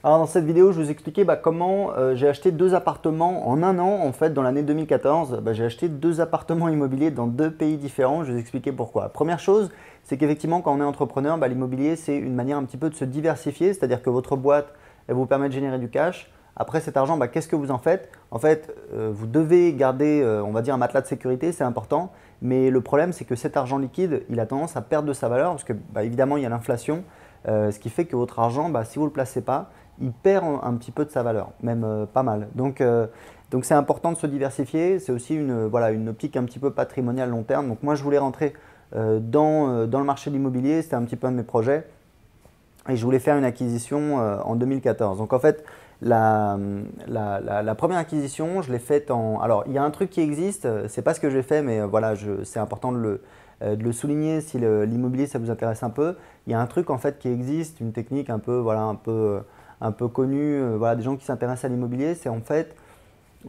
Alors dans cette vidéo, je vais vous expliquer comment j'ai acheté deux appartements en un an. En fait, dans l'année 2014, j'ai acheté deux appartements immobiliers dans deux pays différents. Je vais vous expliquer pourquoi. Première chose, c'est qu'effectivement, quand on est entrepreneur, l'immobilier, c'est une manière un petit peu de se diversifier. C'est-à-dire que votre boîte, elle vous permet de générer du cash. Après cet argent, qu'est-ce que vous en faites? En fait, vous devez garder, on va dire, un matelas de sécurité, c'est important. Mais le problème, c'est que cet argent liquide, il a tendance à perdre de sa valeur parce que, évidemment, il y a l'inflation. Ce qui fait que votre argent, si vous ne le placez pas, il perd un petit peu de sa valeur, même pas mal. Donc c'est important de se diversifier. C'est aussi voilà, une optique un petit peu patrimoniale long terme. Donc moi, je voulais rentrer dans le marché de l'immobilier. C'était un petit peu un de mes projets. Et je voulais faire une acquisition en 2014. Donc en fait, la première acquisition, je l'ai faite en… Alors, il y a un truc qui existe, c'est pas ce que j'ai fait, mais voilà, c'est important de le souligner si l'immobilier, ça vous intéresse un peu. Il y a un truc en fait qui existe, une technique un peu, voilà, un peu connue, voilà, des gens qui s'intéressent à l'immobilier, c'est en fait,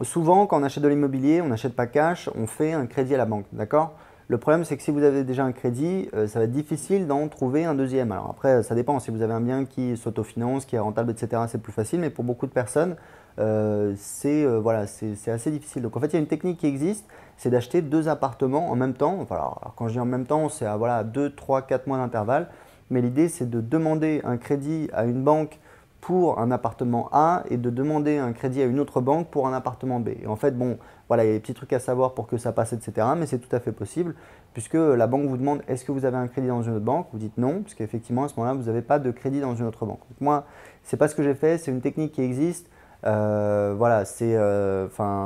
souvent quand on achète de l'immobilier, on n'achète pas cash, on fait un crédit à la banque, d'accord? Le problème, c'est que si vous avez déjà un crédit, ça va être difficile d'en trouver un deuxième. Alors après, ça dépend. Si vous avez un bien qui s'autofinance, qui est rentable, etc., c'est plus facile. Mais pour beaucoup de personnes, voilà, c'est assez difficile. Donc en fait, il y a une technique qui existe, c'est d'acheter deux appartements en même temps. Enfin, alors, quand je dis en même temps, c'est à voilà, 2, 3, 4 mois d'intervalle. Mais l'idée, c'est de demander un crédit à une banque pour un appartement A et de demander un crédit à une autre banque pour un appartement B. Et en fait, bon, voilà, il y a des petits trucs à savoir pour que ça passe, etc. Mais c'est tout à fait possible puisque la banque vous demande est-ce que vous avez un crédit dans une autre banque? Vous dites non, parce qu'effectivement, à ce moment-là, vous n'avez pas de crédit dans une autre banque. Donc moi, c'est pas ce que j'ai fait, c'est une technique qui existe. Voilà,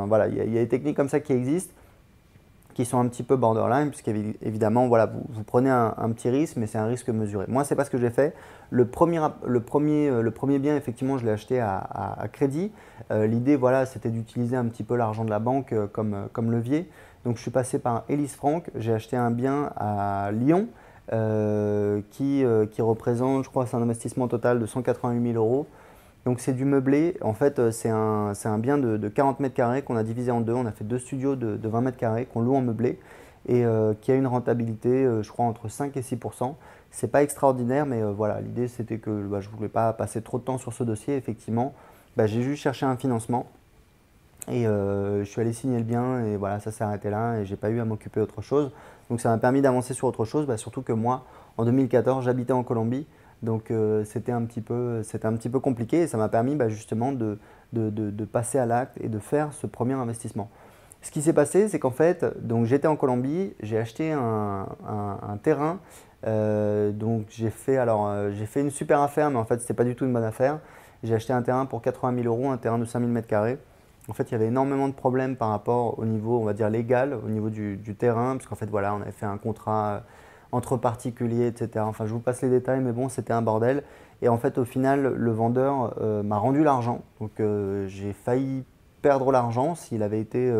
voilà, il y a des techniques comme ça qui existent, qui sont un petit peu borderline, puisqu'évidemment, voilà, vous prenez un petit risque, mais c'est un risque mesuré. Moi, c'est pas ce que j'ai fait. Le premier bien, effectivement, je l'ai acheté à crédit. L'idée, voilà, c'était d'utiliser un petit peu l'argent de la banque comme levier. Donc, je suis passé par Ellis Frank. J'ai acheté un bien à Lyon qui représente, je crois, c'est un investissement total de 188 000 euros. Donc c'est du meublé. En fait, c'est un bien de 40 mètres carrés qu'on a divisé en deux. On a fait deux studios de 20 mètres carrés qu'on loue en meublé et qui a une rentabilité, je crois, entre 5 et 6%. C'est pas extraordinaire, mais voilà, l'idée c'était que je ne voulais pas passer trop de temps sur ce dossier. Effectivement, j'ai juste cherché un financement et je suis allé signer le bien et voilà, ça s'est arrêté là et j'ai pas eu à m'occuper d'autre chose. Donc ça m'a permis d'avancer sur autre chose, surtout que moi, en 2014, j'habitais en Colombie. Donc c'était un petit peu compliqué et ça m'a permis justement de passer à l'acte et de faire ce premier investissement. Ce qui s'est passé, c'est qu'en fait, donc j'étais en Colombie, j'ai acheté un terrain. Donc j'ai fait une super affaire, mais en fait, c'était pas du tout une bonne affaire. J'ai acheté un terrain pour 80 000 euros, un terrain de 5000 mètres carrés. En fait, il y avait énormément de problèmes par rapport au niveau, on va dire, légal, au niveau du terrain, parce qu'en fait, voilà, on avait fait un contrat entre particuliers, etc. Enfin, je vous passe les détails, mais bon, c'était un bordel. Et en fait, au final, le vendeur m'a rendu l'argent. Donc, j'ai failli perdre l'argent s'il avait été,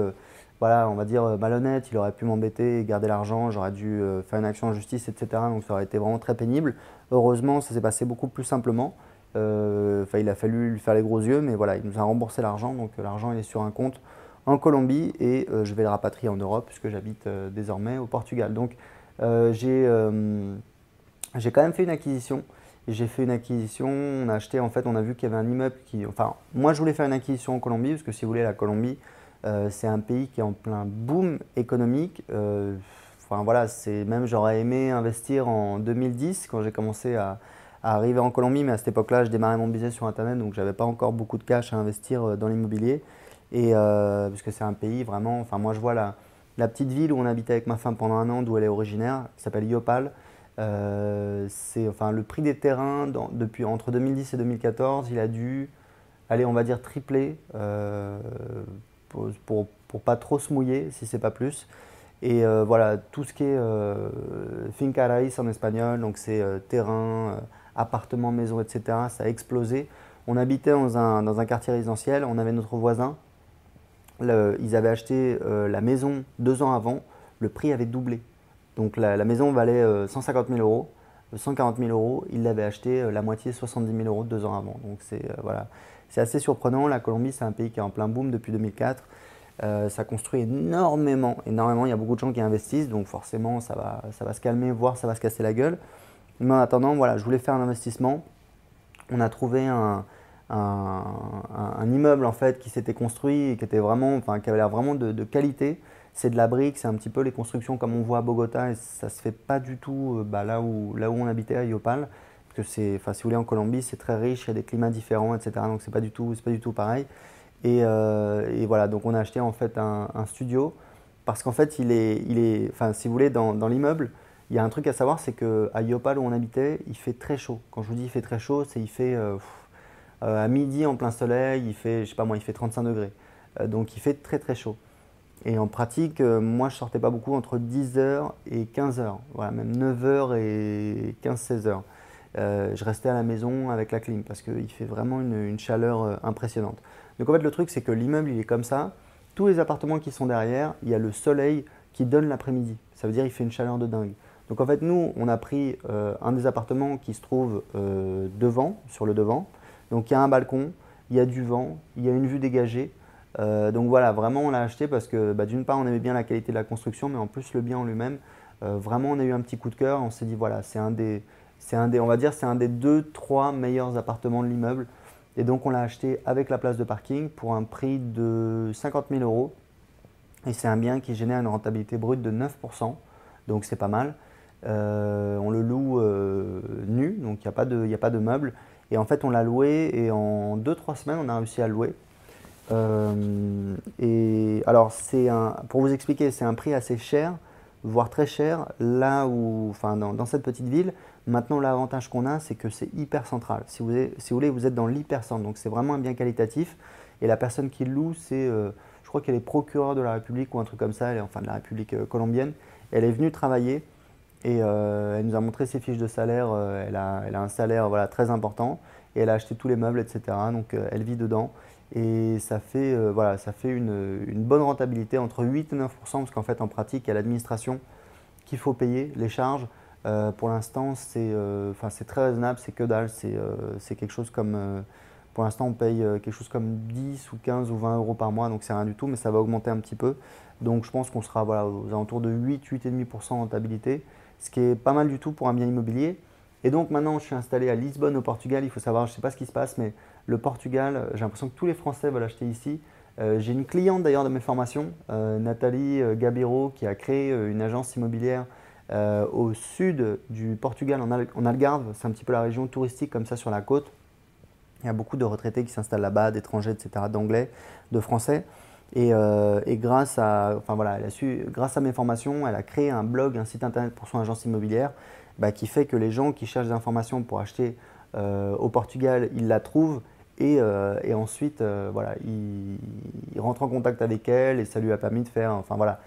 voilà, on va dire, malhonnête. Il aurait pu m'embêter et garder l'argent. J'aurais dû faire une action en justice, etc. Donc, ça aurait été vraiment très pénible. Heureusement, ça s'est passé beaucoup plus simplement. Il a fallu lui faire les gros yeux, mais voilà, il nous a remboursé l'argent. Donc, l'argent, il est sur un compte en Colombie et je vais le rapatrier en Europe puisque j'habite désormais au Portugal. Donc, euh, j'ai euh, j'ai quand même fait une acquisition. J'ai fait une acquisition, on a acheté, en fait, on a vu qu'il y avait un immeuble qui… Enfin, moi je voulais faire une acquisition en Colombie, parce que si vous voulez, la Colombie, c'est un pays qui est en plein boom économique. Enfin voilà, même j'aurais aimé investir en 2010 quand j'ai commencé à arriver en Colombie, mais à cette époque-là, je démarrais mon business sur Internet, donc j'avais pas encore beaucoup de cash à investir dans l'immobilier. Et parce que c'est un pays vraiment, enfin moi je vois la petite ville où on habitait avec ma femme pendant un an, d'où elle est originaire, qui s'appelle Yopal. Enfin, le prix des terrains depuis entre 2010 et 2014, il a dû aller, on va dire, tripler pour pas trop se mouiller, si c'est pas plus. Et voilà, tout ce qui est finca raíz en espagnol, donc c'est terrain, appartement, maison, etc., ça a explosé. On habitait dans un quartier résidentiel, on avait notre voisin, ils avaient acheté la maison 2 ans avant, le prix avait doublé. Donc la maison valait 150 000 euros, 140 000 euros, ils l'avaient acheté la moitié, 70 000 euros 2 ans avant. Donc voilà, c'est assez surprenant. La Colombie, c'est un pays qui est en plein boom depuis 2004. Ça construit énormément, énormément. Il y a beaucoup de gens qui investissent, donc forcément ça va se calmer, voire ça va se casser la gueule. Mais en attendant, voilà, je voulais faire un investissement. On a trouvé un immeuble en fait qui s'était construit et qui était vraiment, enfin, qui avait l'air vraiment de qualité. C'est de la brique, c'est un petit peu les constructions comme on voit à Bogota et ça se fait pas du tout là où on habitait à Yopal. Parce que c'est, enfin, si vous voulez, en Colombie, c'est très riche, il y a des climats différents, etc. Donc c'est pas du tout pareil. Et voilà, donc on a acheté en fait un studio parce qu'en fait, enfin, si vous voulez, dans l'immeuble, il y a un truc à savoir, c'est qu'à Yopal où on habitait, il fait très chaud. Quand je vous dis il fait très chaud, c'est il fait à midi en plein soleil, il fait, je sais pas moi, il fait 35 degrés. Donc il fait très très chaud. Et en pratique, moi je sortais pas beaucoup entre 10h et 15h, voilà, même 9h et 15-16h. Je restais à la maison avec la clim parce qu'il fait vraiment une chaleur impressionnante. Donc en fait le truc c'est que l'immeuble il est comme ça, tous les appartements qui sont derrière, il y a le soleil qui donne l'après-midi. Ça veut dire qu'il fait une chaleur de dingue. Donc en fait nous on a pris un des appartements qui se trouve devant, sur le devant. Donc il y a un balcon, il y a du vent, il y a une vue dégagée. Donc voilà, vraiment on l'a acheté parce que d'une part on aimait bien la qualité de la construction, mais en plus le bien en lui-même, vraiment on a eu un petit coup de cœur. On s'est dit voilà, on va dire c'est un des 2-3 meilleurs appartements de l'immeuble. Et donc on l'a acheté avec la place de parking pour un prix de 50 000 euros. Et c'est un bien qui génère une rentabilité brute de 9%, donc c'est pas mal. On le loue nu, donc il n'y a pas de meubles. Et en fait on l'a loué et en 2-3 semaines on a réussi à le louer. Et alors, pour vous expliquer, c'est un prix assez cher, voire très cher, là où, enfin, dans cette petite ville. Maintenant, l'avantage qu'on a, c'est que c'est hyper central. Si vous voulez, vous êtes dans l'hypercentre, donc c'est vraiment un bien qualitatif. Et la personne qui le loue, je crois qu'elle est procureure de la République ou un truc comme ça, enfin de la République colombienne. Elle est venue travailler et elle nous a montré ses fiches de salaire. Elle a un salaire voilà, très important et elle a acheté tous les meubles, etc. Donc elle vit dedans. Et ça fait, voilà, ça fait une bonne rentabilité entre 8 et 9%, parce qu'en fait en pratique il y a l'administration qu'il faut payer, les charges. Pour l'instant c'est très raisonnable, c'est que dalle, c'est quelque chose comme, pour l'instant on paye quelque chose comme 10 ou 15 ou 20 euros par mois, donc c'est rien du tout, mais ça va augmenter un petit peu. Donc je pense qu'on sera voilà, aux alentours de 8-8,5% de rentabilité, ce qui est pas mal du tout pour un bien immobilier. Et donc maintenant je suis installé à Lisbonne au Portugal. Il faut savoir, je ne sais pas ce qui se passe, mais le Portugal, j'ai l'impression que tous les Français veulent acheter ici. J'ai une cliente d'ailleurs de mes formations, Nathalie Gabiro, qui a créé une agence immobilière au sud du Portugal, en Algarve. C'est un petit peu la région touristique comme ça sur la côte. Il y a beaucoup de retraités qui s'installent là-bas, d'étrangers, etc., d'anglais, de français. Et grâce à, enfin voilà, grâce à mes formations, elle a créé un blog, un site internet pour son agence immobilière, qui fait que les gens qui cherchent des informations pour acheter au Portugal, ils la trouvent et ensuite voilà, ils rentrent en contact avec elle et ça lui a permis de faire, enfin voilà,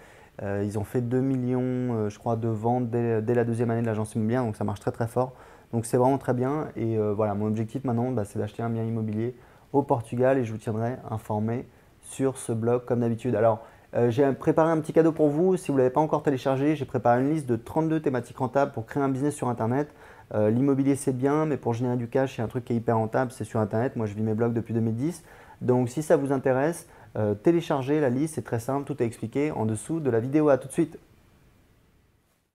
ils ont fait 2 millions, je crois, de ventes dès la deuxième année de l'agence immobilière, donc ça marche très très fort. Donc c'est vraiment très bien et voilà, mon objectif maintenant, c'est d'acheter un bien immobilier au Portugal et je vous tiendrai informé sur ce blog comme d'habitude. Alors, j'ai préparé un petit cadeau pour vous. Si vous ne l'avez pas encore téléchargé, j'ai préparé une liste de 32 thématiques rentables pour créer un business sur Internet. L'immobilier, c'est bien, mais pour générer du cash, il y a un truc qui est hyper rentable, c'est sur Internet. Moi, je vis mes blogs depuis 2010. Donc, si ça vous intéresse, téléchargez la liste, c'est très simple, tout est expliqué en dessous de la vidéo. À tout de suite.